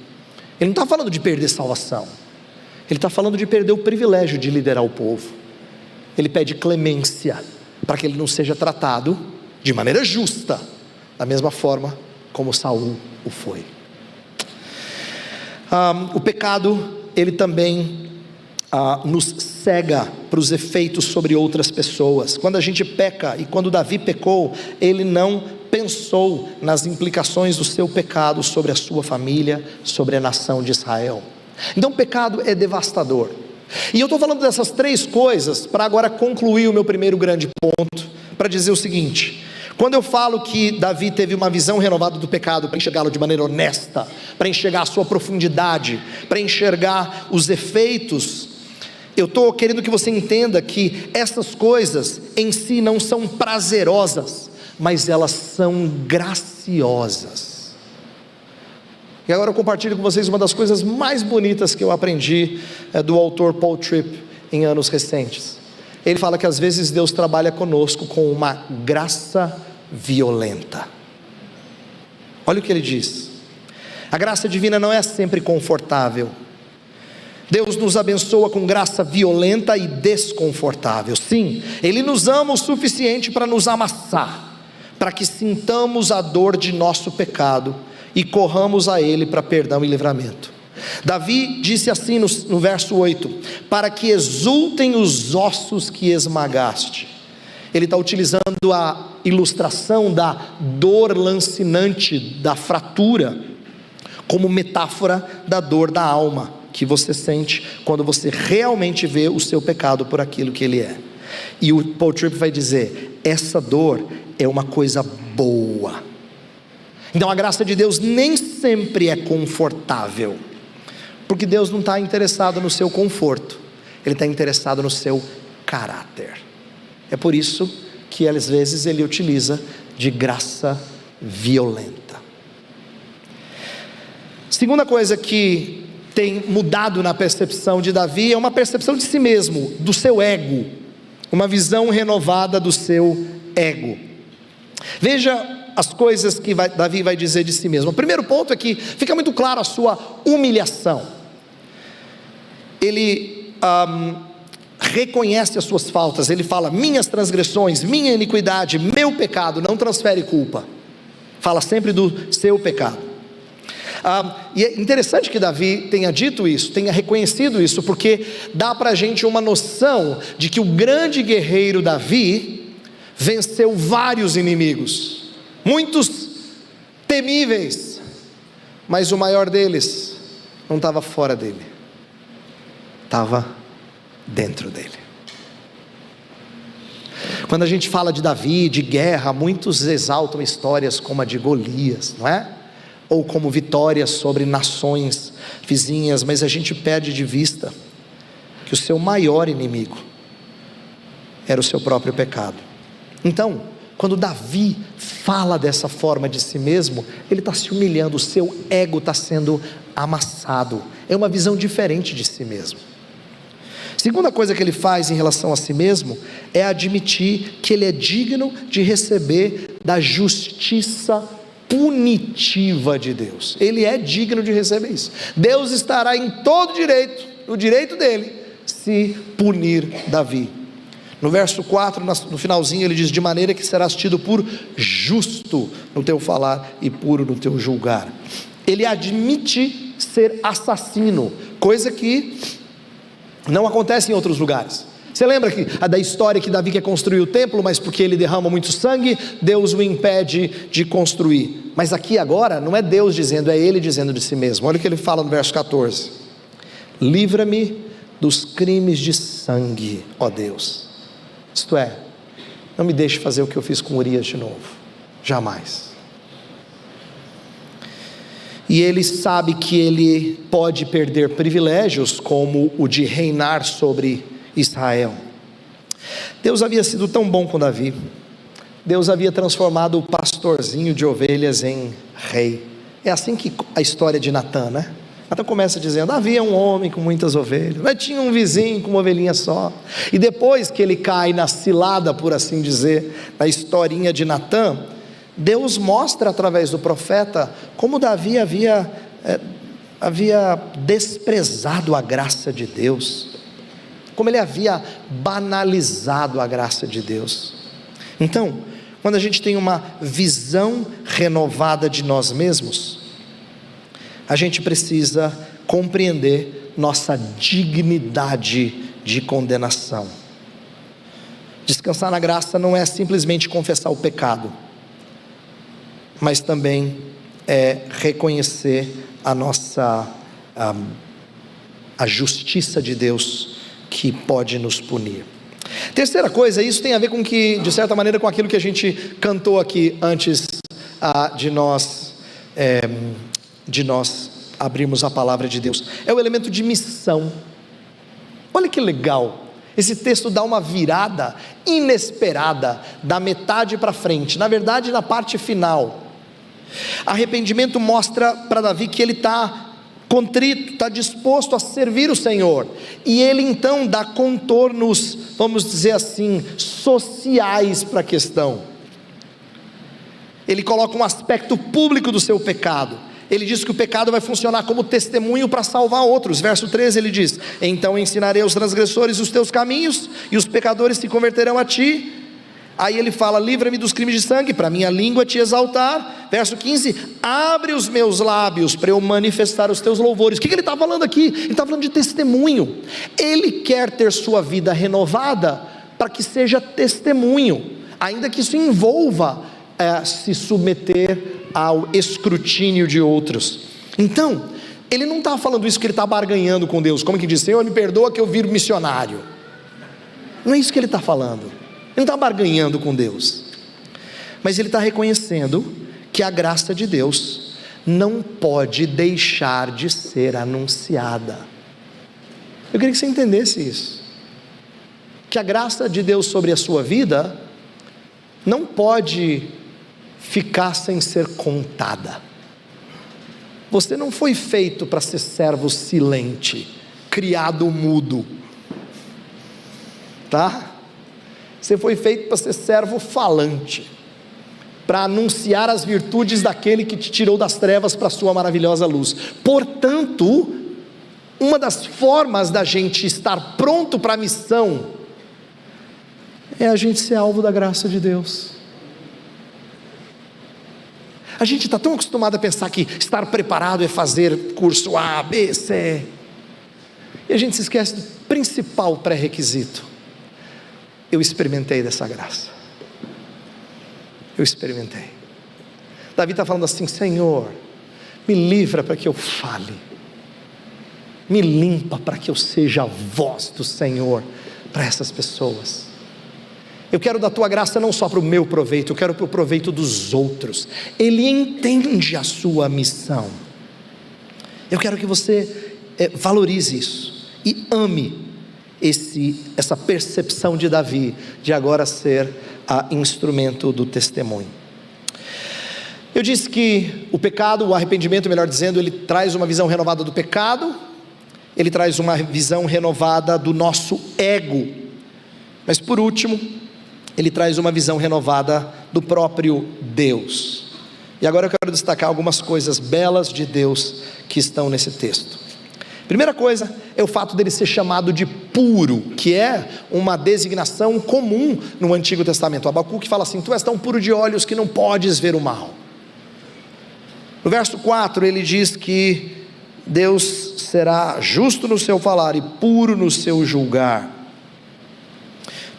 Ele não está falando de perder salvação, ele está falando de perder o privilégio de liderar o povo. Ele pede clemência, para que ele não seja tratado de maneira justa, da mesma forma como Saul o foi. O pecado, ele também nos cega para os efeitos sobre outras pessoas. Quando a gente peca, e quando Davi pecou, ele não pensou nas implicações do seu pecado sobre a sua família, sobre a nação de Israel. Então o pecado é devastador. E eu estou falando dessas três coisas para agora concluir o meu primeiro grande ponto, para dizer o seguinte: Quando eu falo que Davi teve uma visão renovada do pecado, para enxergá-lo de maneira honesta, para enxergar a sua profundidade, para enxergar os efeitos, eu estou querendo que você entenda que essas coisas em si não são prazerosas, mas elas são graciosas. E agora eu compartilho com vocês uma das coisas mais bonitas que eu aprendi do autor Paul Tripp em anos recentes. Ele fala que às vezes Deus trabalha conosco com uma graça violenta. Olha o que ele diz: a graça divina não é sempre confortável. Deus nos abençoa com graça violenta e desconfortável. Sim, Ele nos ama o suficiente para nos amassar, para que sintamos a dor de nosso pecado e corramos a Ele para perdão e livramento. Davi disse assim no verso 8: para que exultem os ossos que esmagaste. Ele está utilizando a ilustração da dor lancinante, da fratura, como metáfora da dor da alma que você sente quando você realmente vê o seu pecado por aquilo que ele é. E o Paul Tripp vai dizer: essa dor é uma coisa boa. Então a graça de Deus nem sempre é confortável, porque Deus não está interessado no seu conforto, Ele está interessado no seu caráter. É por isso que às vezes Ele utiliza de graça violenta. Segunda coisa que tem mudado na percepção de Davi é uma percepção de si mesmo, do seu ego, uma visão renovada do seu ego. Veja as coisas que Davi vai dizer de si mesmo. O primeiro ponto é que fica muito claro a sua humilhação. Ele reconhece as suas faltas. Ele fala: minhas transgressões, minha iniquidade, meu pecado. Não transfere culpa, fala sempre do seu pecado. E é interessante que Davi tenha dito isso, tenha reconhecido isso, porque dá para a gente uma noção de que o grande guerreiro Davi venceu vários inimigos, muitos temíveis, mas o maior deles não estava fora dele, estava dentro dele. Quando a gente fala de Davi, de guerra, muitos exaltam histórias como a de Golias, não é? Ou como vitórias sobre nações vizinhas, mas a gente perde de vista que o seu maior inimigo era o seu próprio pecado. Então, quando Davi fala dessa forma de si mesmo, ele está se humilhando, o seu ego está sendo amassado, é uma visão diferente de si mesmo. Segunda coisa que ele faz em relação a si mesmo, é admitir que ele é digno de receber da justiça punitiva de Deus. Ele é digno de receber isso. Deus estará em todo direito, no direito dele, se punir Davi. No verso 4, no finalzinho, ele diz: de maneira que serás tido por justo no teu falar e puro no teu julgar. Ele admite ser assassino, coisa que não acontece em outros lugares. Você lembra da história que Davi quer construir o templo, mas porque ele derrama muito sangue, Deus o impede de construir. Mas aqui agora não é Deus dizendo, é ele dizendo de si mesmo. Olha o que ele fala no verso 14: livra-me dos crimes de sangue, ó Deus. Isto é, não me deixe fazer o que eu fiz com Urias de novo, jamais. E ele sabe que ele pode perder privilégios como o de reinar sobre Israel. Deus havia sido tão bom com Davi. Deus havia transformado o pastorzinho de ovelhas em rei. É assim que a história de Natã, né? Natã começa dizendo: havia um homem com muitas ovelhas, mas tinha um vizinho com uma ovelhinha só. E depois que ele cai na cilada, por assim dizer, na historinha de Natã, Deus mostra através do profeta como Davi havia desprezado a graça de Deus, como ele havia banalizado a graça de Deus. Então, quando a gente tem uma visão renovada de nós mesmos, a gente precisa compreender nossa dignidade de condenação. Descansar na graça não é simplesmente confessar o pecado, mas também é reconhecer a justiça de Deus que pode nos punir. Terceira coisa, isso tem a ver com que, de certa maneira, com aquilo que a gente cantou aqui antes de nós abrirmos a palavra de Deus. É o elemento de missão. Olha que legal, esse texto dá uma virada inesperada, da metade para frente, na verdade na parte final. Arrependimento mostra para Davi que ele está contrito, está disposto a servir o Senhor, e ele então dá contornos, vamos dizer assim, sociais para a questão. Ele coloca um aspecto público do seu pecado. Ele diz que o pecado vai funcionar como testemunho para salvar outros. Verso 13 ele diz: então ensinarei aos transgressores os teus caminhos, e os pecadores se converterão a ti. Aí ele fala: livra-me dos crimes de sangue, para minha língua te exaltar. Verso 15: abre os meus lábios para eu manifestar os teus louvores. O que ele está falando aqui? Ele está falando de testemunho. Ele quer ter sua vida renovada para que seja testemunho, ainda que isso envolva se submeter ao escrutínio de outros. Então, ele não está falando isso que ele está barganhando com Deus, como que diz: Senhor, me perdoa que eu viro missionário. Não é isso que ele está falando. Ele não está barganhando com Deus, mas ele está reconhecendo que a graça de Deus não pode deixar de ser anunciada. Eu queria que você entendesse isso, que a graça de Deus sobre a sua vida não pode ficar sem ser contada. Você não foi feito para ser servo silente, criado mudo, tá? Você foi feito para ser servo falante, para anunciar as virtudes daquele que te tirou das trevas para a sua maravilhosa luz. Portanto, uma das formas da gente estar pronto para a missão é a gente ser alvo da graça de Deus. A gente está tão acostumado a pensar que estar preparado é fazer curso A, B, C, e a gente se esquece do principal pré-requisito. Eu experimentei dessa graça. Eu experimentei. Davi está falando assim: Senhor, me livra para que eu fale, me limpa para que eu seja a voz do Senhor para essas pessoas. Eu quero da tua graça não só para o meu proveito, eu quero para o proveito dos outros. Ele entende a sua missão. Eu quero que você valorize isso e ame essa percepção de Davi, de agora ser instrumento do testemunho. Eu disse que o pecado, o arrependimento, melhor dizendo, ele traz uma visão renovada do pecado, ele traz uma visão renovada do nosso ego, mas por último, ele traz uma visão renovada do próprio Deus. E agora eu quero destacar algumas coisas belas de Deus que estão nesse texto. Primeira coisa é o fato dele ser chamado de puro, que é uma designação comum no Antigo Testamento. Abacuque fala assim: tu és tão puro de olhos que não podes ver o mal. No verso 4 ele diz que Deus será justo no seu falar e puro no seu julgar.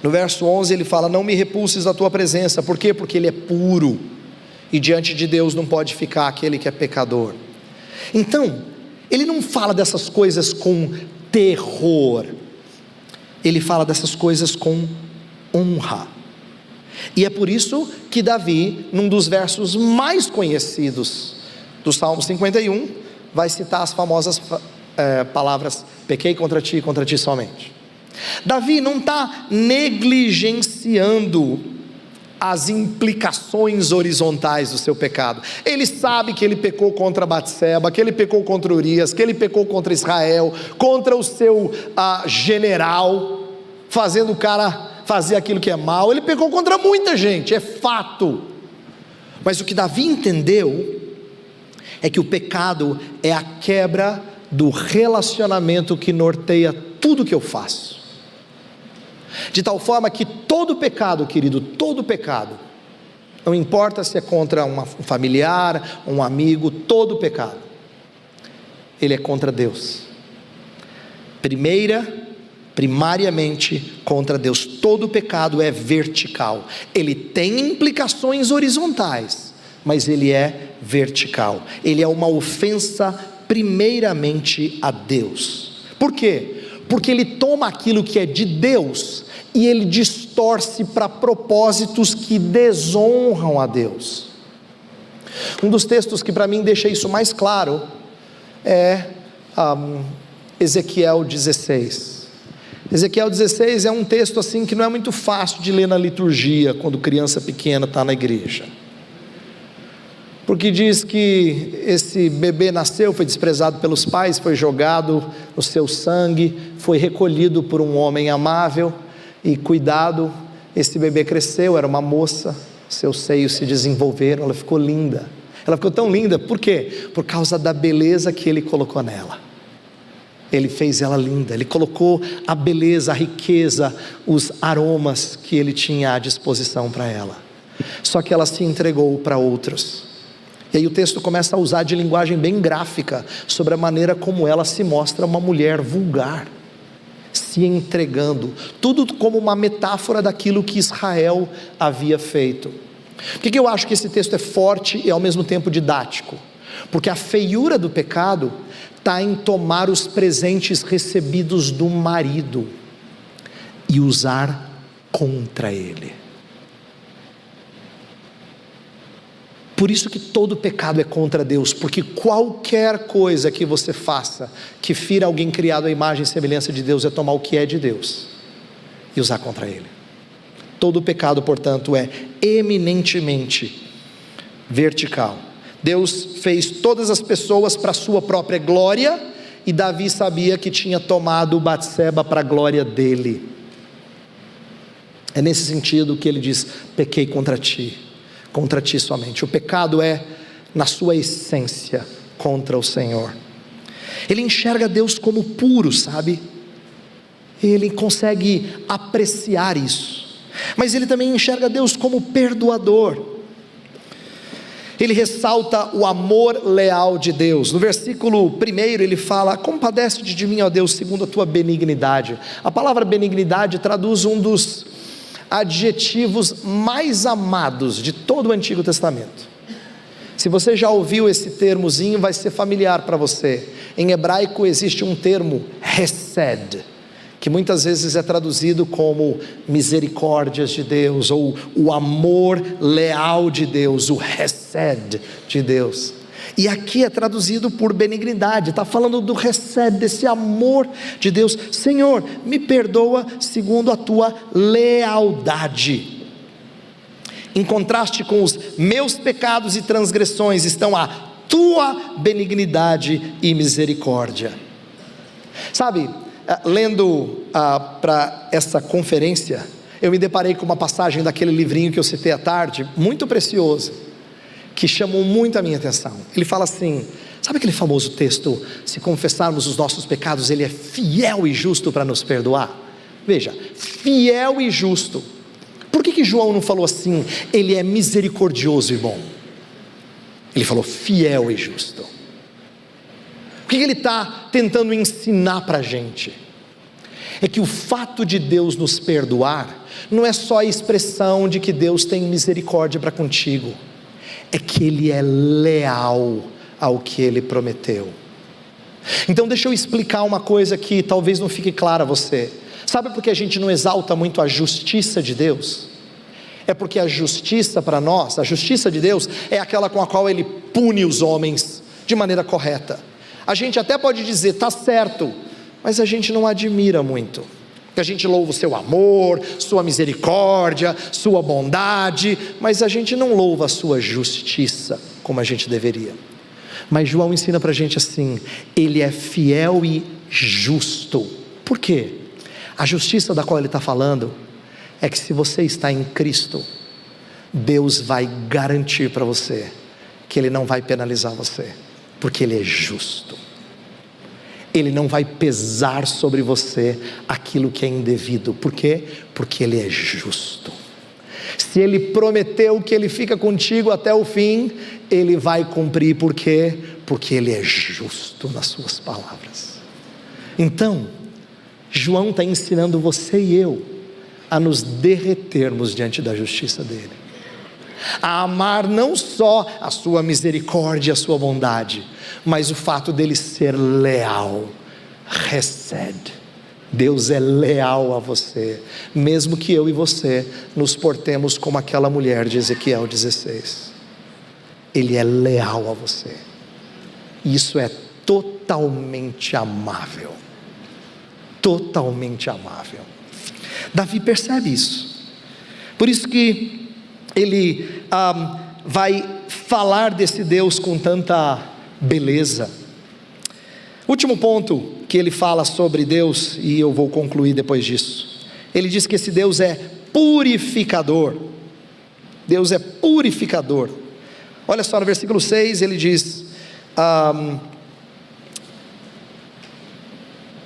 No verso 11 ele fala: não me repulses da tua presença. Por quê? Porque ele é puro, e diante de Deus não pode ficar aquele que é pecador. Então, ele não fala dessas coisas com terror, ele fala dessas coisas com honra. E é por isso que Davi, num dos versos mais conhecidos do Salmo 51, vai citar as famosas palavras: pequei contra ti somente. Davi não está negligenciando as implicações horizontais do seu pecado. Ele sabe que ele pecou contra Batseba, que ele pecou contra Urias, que ele pecou contra Israel, contra o seu general, fazendo o cara fazer aquilo que é mal. Ele pecou contra muita gente, é fato. Mas o que Davi entendeu é que o pecado é a quebra do relacionamento que norteia tudo que eu faço. De tal forma que todo pecado, querido, todo pecado, não importa se é contra um familiar, um amigo, todo pecado, ele é contra Deus. Primariamente contra Deus. Todo pecado é vertical. Ele tem implicações horizontais, mas ele é vertical. Ele é uma ofensa primeiramente a Deus. Por quê? Porque ele toma aquilo que é de Deus e ele distorce para propósitos que desonram a Deus. Um dos textos que para mim deixa isso mais claro é Ezequiel 16. Ezequiel 16 é um texto assim que não é muito fácil de ler na liturgia quando criança pequena está na igreja, porque diz que esse bebê nasceu, foi desprezado pelos pais, foi jogado no seu sangue, foi recolhido por um homem amável e cuidado. Esse bebê cresceu, era uma moça, seus seios se desenvolveram, ela ficou linda. Ela ficou tão linda, por quê? Por causa da beleza que ele colocou nela. Ele fez ela linda, ele colocou a beleza, a riqueza, os aromas que ele tinha à disposição para ela. Só que ela se entregou para outros. E aí o texto começa a usar de linguagem bem gráfica sobre a maneira como ela se mostra uma mulher vulgar, se entregando, tudo como uma metáfora daquilo que Israel havia feito. Por que eu acho que esse texto é forte e ao mesmo tempo didático? Porque a feiura do pecado está em tomar os presentes recebidos do marido e usar contra ele. Por isso que todo pecado é contra Deus, porque qualquer coisa que você faça que fira alguém criado à imagem e semelhança de Deus é tomar o que é de Deus e usar contra ele. Todo pecado, portanto, é eminentemente vertical. Deus fez todas as pessoas para a sua própria glória, e Davi sabia que tinha tomado Batseba para a glória dele. É nesse sentido que ele diz: pequei contra ti somente. O pecado é, na sua essência, contra o Senhor. Ele enxerga Deus como puro, sabe? Ele consegue apreciar isso, mas ele também enxerga Deus como perdoador. Ele ressalta o amor leal de Deus. No versículo 1 ele fala: compadece-te de mim, ó Deus, segundo a tua benignidade. A palavra benignidade traduz um dos adjetivos mais amados de todo o Antigo Testamento. Se você já ouviu esse termozinho, vai ser familiar para você. Em hebraico existe um termo, hesed, que muitas vezes é traduzido como misericórdias de Deus, ou o amor leal de Deus, o hesed de Deus. E aqui é traduzido por benignidade, está falando do hesed, desse amor de Deus. Senhor, me perdoa segundo a tua lealdade. Em contraste com os meus pecados e transgressões, estão a tua benignidade e misericórdia. Sabe, lendo para essa conferência, eu me deparei com uma passagem daquele livrinho que eu citei à tarde, muito precioso, que chamou muito a minha atenção. Ele fala assim, sabe aquele famoso texto: se confessarmos os nossos pecados, Ele é fiel e justo para nos perdoar? Veja, fiel e justo. Por que João não falou assim, Ele é misericordioso e bom? Ele falou fiel e justo. O que ele está tentando ensinar para a gente? É que o fato de Deus nos perdoar não é só a expressão de que Deus tem misericórdia para contigo, é que Ele é leal ao que Ele prometeu. Então deixa eu explicar uma coisa que talvez não fique clara a você. Sabe por que a gente não exalta muito a justiça de Deus? É porque a justiça para nós, a justiça de Deus, é aquela com a qual Ele pune os homens de maneira correta. A gente até pode dizer, está certo, mas a gente não admira muito. A gente louva o seu amor, sua misericórdia, sua bondade, mas a gente não louva a sua justiça como a gente deveria. Mas João ensina para a gente assim, Ele é fiel e justo. Por quê? A justiça da qual ele está falando é que se você está em Cristo, Deus vai garantir para você que Ele não vai penalizar você, porque Ele é justo. Ele não vai pesar sobre você aquilo que é indevido. Por quê? Porque Ele é justo. Se Ele prometeu que Ele fica contigo até o fim, Ele vai cumprir. Por quê? Porque Ele é justo nas suas palavras. Então, João está ensinando você e eu a nos derretermos diante da justiça dEle, a amar não só a sua misericórdia, a sua bondade, mas o fato dele ser leal, hesed, Deus é leal a você, mesmo que eu e você nos portemos como aquela mulher de Ezequiel 16. Ele é leal a você. Isso é totalmente amável. Totalmente amável. Davi percebe isso. Por isso que ele vai falar desse Deus com tanta beleza. Último ponto que ele fala sobre Deus, e eu vou concluir depois disso. Ele diz que esse Deus é purificador. Deus é purificador. Olha só no versículo 6, ele diz: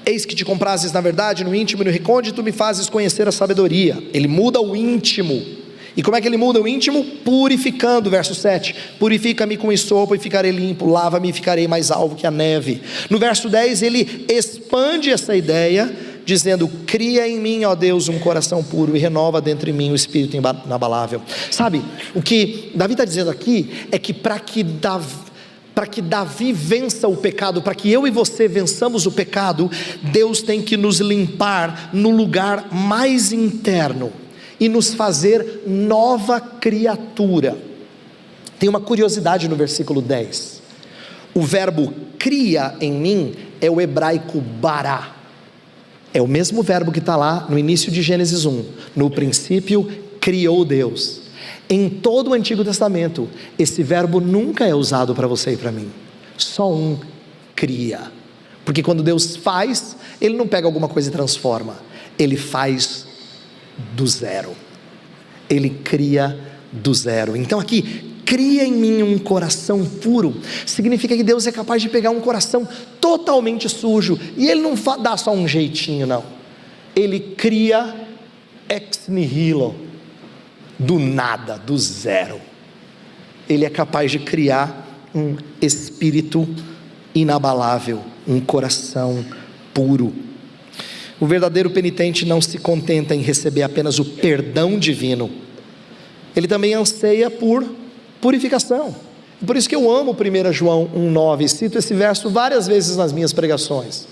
eis que te comprases na verdade, no íntimo e no recôndito me fazes conhecer a sabedoria. Ele muda o íntimo. E como é que ele muda o íntimo? Purificando, verso 7, purifica-me com esopo e ficarei limpo, lava-me e ficarei mais alvo que a neve. No verso 10 ele expande essa ideia, dizendo: cria em mim, ó Deus, um coração puro e renova dentro de mim o espírito inabalável. Sabe, o que Davi está dizendo aqui é que para que Davi vença o pecado, para que eu e você vençamos o pecado, Deus tem que nos limpar no lugar mais interno e nos fazer nova criatura. Tem uma curiosidade no versículo 10. O verbo cria em mim é o hebraico bará. É o mesmo verbo que está lá no início de Gênesis 1. No princípio criou Deus. Em todo o Antigo Testamento, esse verbo nunca é usado para você e para mim. Só um: cria. Porque quando Deus faz, Ele não pega alguma coisa e transforma. Ele faz do zero. Ele cria do zero. Então aqui, cria em mim um coração puro, significa que Deus é capaz de pegar um coração totalmente sujo, e Ele não dá só um jeitinho, não. Ele cria ex nihilo, do nada, do zero. Ele é capaz de criar um espírito inabalável, um coração puro. O verdadeiro penitente não se contenta em receber apenas o perdão divino, ele também anseia por purificação. Por isso que eu amo 1 João 1,9, cito esse verso várias vezes nas minhas pregações,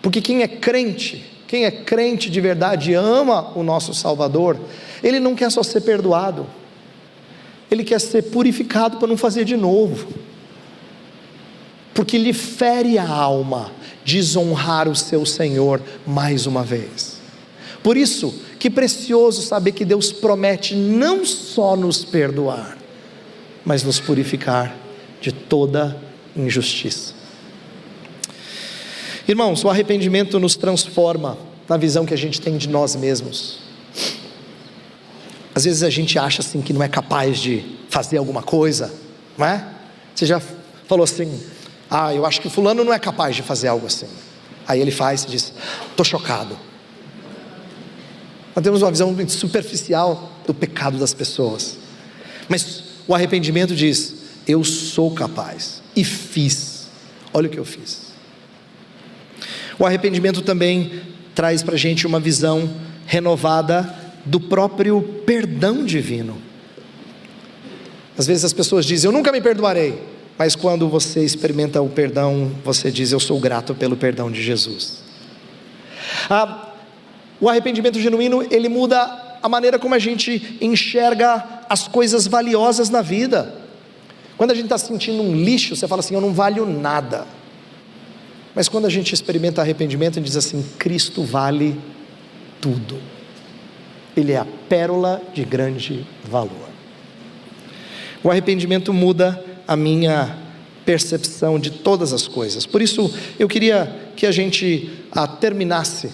porque quem é crente de verdade, ama o nosso Salvador, ele não quer só ser perdoado, ele quer ser purificado para não fazer de novo, porque lhe fere a alma desonrar o seu Senhor mais uma vez. Por isso, que precioso saber que Deus promete não só nos perdoar, mas nos purificar de toda injustiça. Irmãos, o arrependimento nos transforma na visão que a gente tem de nós mesmos. Às vezes a gente acha assim que não é capaz de fazer alguma coisa, não é? Você já falou assim: eu acho que fulano não é capaz de fazer algo assim. Aí ele faz e diz: estou chocado. Nós temos uma visão muito superficial do pecado das pessoas, mas o arrependimento diz: eu sou capaz e fiz, olha o que eu fiz. O arrependimento também traz para a gente uma visão renovada do próprio perdão divino. Às vezes as pessoas dizem: eu nunca me perdoarei. Mas quando você experimenta o perdão, você diz: eu sou grato pelo perdão de Jesus. O arrependimento genuíno, ele muda a maneira como a gente enxerga as coisas valiosas na vida. Quando a gente está se sentindo um lixo, você fala assim: eu não valho nada. Mas quando a gente experimenta arrependimento, a gente diz assim: Cristo vale tudo. Ele é a pérola de grande valor. O arrependimento muda a minha percepção de todas as coisas. Por isso eu queria que a gente terminasse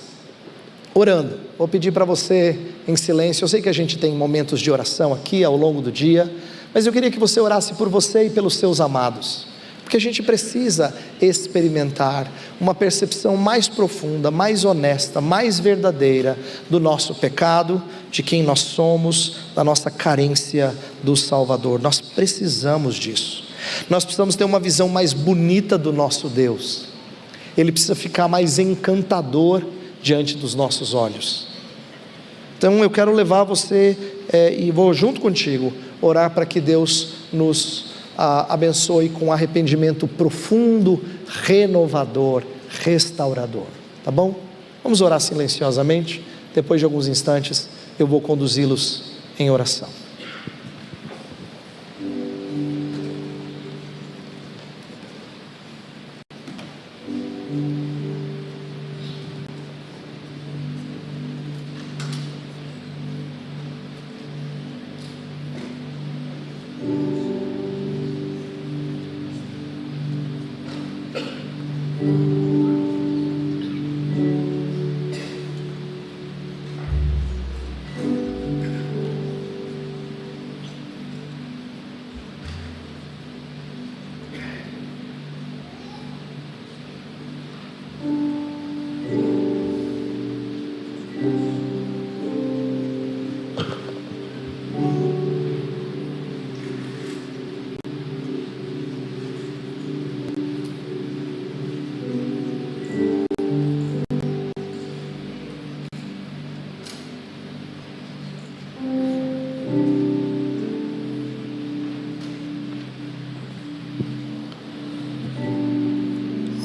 orando. Vou pedir para você em silêncio. Eu sei que a gente tem momentos de oração aqui ao longo do dia, mas eu queria que você orasse por você e pelos seus amados, porque a gente precisa experimentar uma percepção mais profunda, mais honesta, mais verdadeira do nosso pecado, de quem nós somos, da nossa carência do Salvador. Nós precisamos disso. Nós precisamos ter uma visão mais bonita do nosso Deus. Ele precisa ficar mais encantador diante dos nossos olhos. Então eu quero levar você e vou junto contigo orar para que Deus nos abençoe com arrependimento profundo, renovador, restaurador, tá bom? Vamos orar silenciosamente. Depois de alguns instantes, eu vou conduzi-los em oração.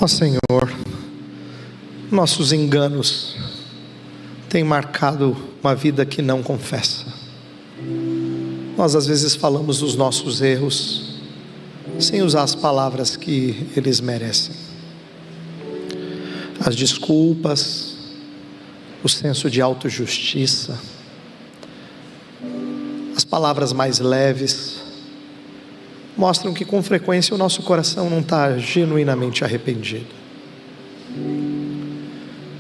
Ó Senhor, nossos enganos têm marcado uma vida que não confessa. Nós às vezes falamos dos nossos erros sem usar as palavras que eles merecem. As desculpas, o senso de autojustiça, as palavras mais leves mostram que com frequência o nosso coração não está genuinamente arrependido.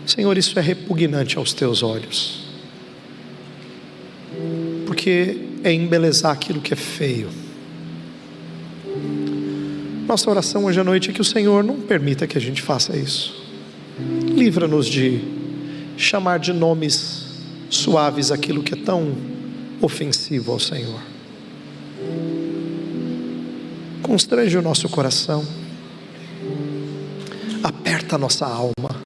Senhor, isso é repugnante aos teus olhos, porque é embelezar aquilo que é feio. Nossa oração hoje à noite é que o Senhor não permita que a gente faça isso. Livra-nos de chamar de nomes suaves aquilo que é tão ofensivo ao Senhor. Constrange o nosso coração, aperta a nossa alma,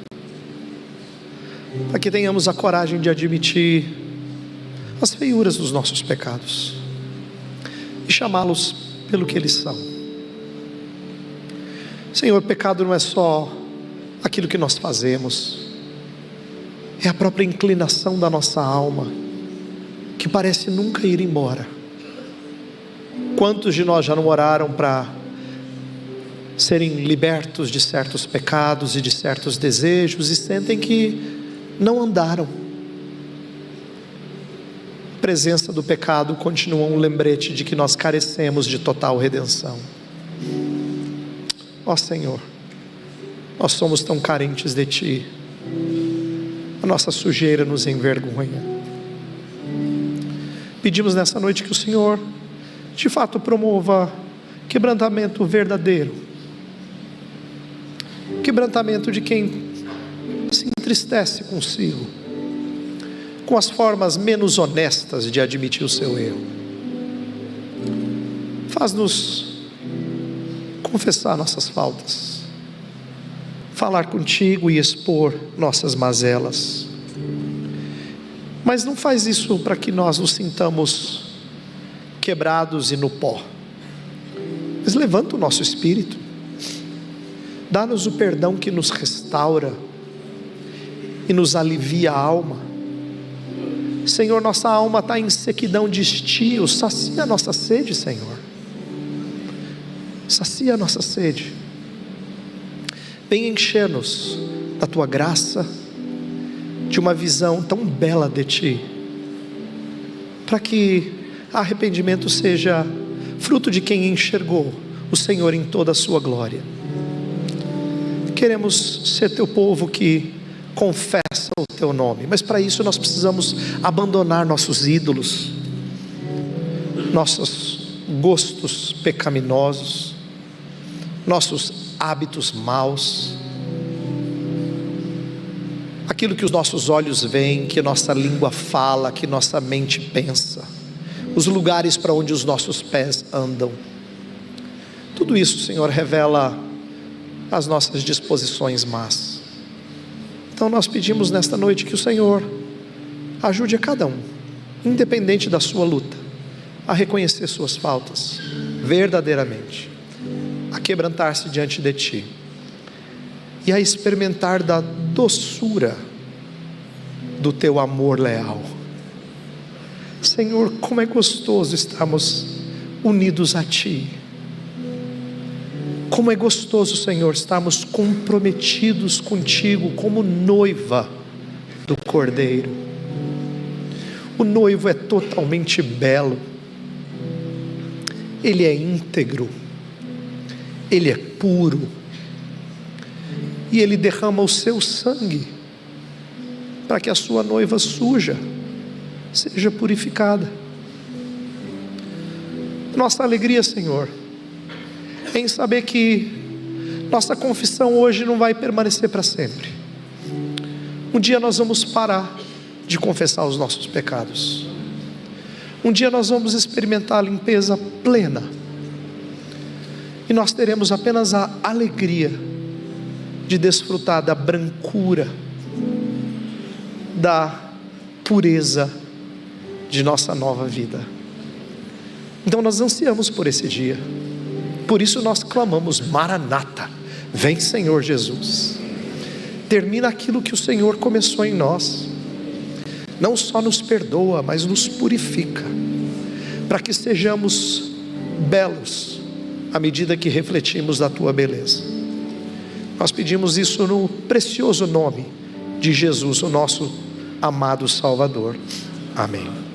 para que tenhamos a coragem de admitir as feiuras dos nossos pecados e chamá-los pelo que eles são. Senhor, pecado não é só aquilo que nós fazemos, é a própria inclinação da nossa alma, que parece nunca ir embora. Quantos de nós já não oraram para serem libertos de certos pecados e de certos desejos e sentem que não andaram? A presença do pecado continua um lembrete de que nós carecemos de total redenção. Ó Senhor, nós somos tão carentes de Ti, a nossa sujeira nos envergonha. Pedimos nessa noite que o Senhor de fato promova quebrantamento verdadeiro, quebrantamento de quem se entristece consigo, com as formas menos honestas de admitir o seu erro. Faz-nos confessar nossas faltas, falar contigo e expor nossas mazelas, mas não faz isso para que nós nos sintamos quebrados e no pó, mas levanta o nosso espírito, dá-nos o perdão que nos restaura e nos alivia a alma. Senhor, nossa alma está em sequidão de estio, sacia a nossa sede, Senhor, sacia a nossa sede. Vem encher-nos da Tua graça, de uma visão tão bela de Ti, para que arrependimento seja fruto de quem enxergou o Senhor em toda a sua glória. Queremos ser Teu povo que confessa o Teu nome, mas para isso nós precisamos abandonar nossos ídolos, nossos gostos pecaminosos, nossos hábitos maus, aquilo que os nossos olhos veem, que nossa língua fala, que nossa mente pensa, os lugares para onde os nossos pés andam. Tudo isso, Senhor, revela as nossas disposições más. Então nós pedimos nesta noite que o Senhor ajude a cada um, independente da sua luta, a reconhecer suas faltas verdadeiramente, a quebrantar-se diante de Ti e a experimentar da doçura do teu amor leal. Senhor, como é gostoso estarmos unidos a Ti. Como é gostoso, Senhor, estarmos comprometidos contigo como noiva do Cordeiro. O noivo é totalmente belo, ele é íntegro, ele é puro, e ele derrama o seu sangue para que a sua noiva suja seja purificada. Nossa alegria, Senhor, em saber que nossa confissão hoje não vai permanecer para sempre. Um dia nós vamos parar de confessar os nossos pecados. Um dia nós vamos experimentar a limpeza plena, e nós teremos apenas a alegria de desfrutar da brancura, da pureza de nossa nova vida. Então nós ansiamos por esse dia. Por isso nós clamamos: Maranata, vem Senhor Jesus. Termina aquilo que o Senhor começou em nós. Não só nos perdoa, mas nos purifica, para que sejamos belos à medida que refletimos da Tua beleza. Nós pedimos isso no precioso nome de Jesus, o nosso amado Salvador. Amém.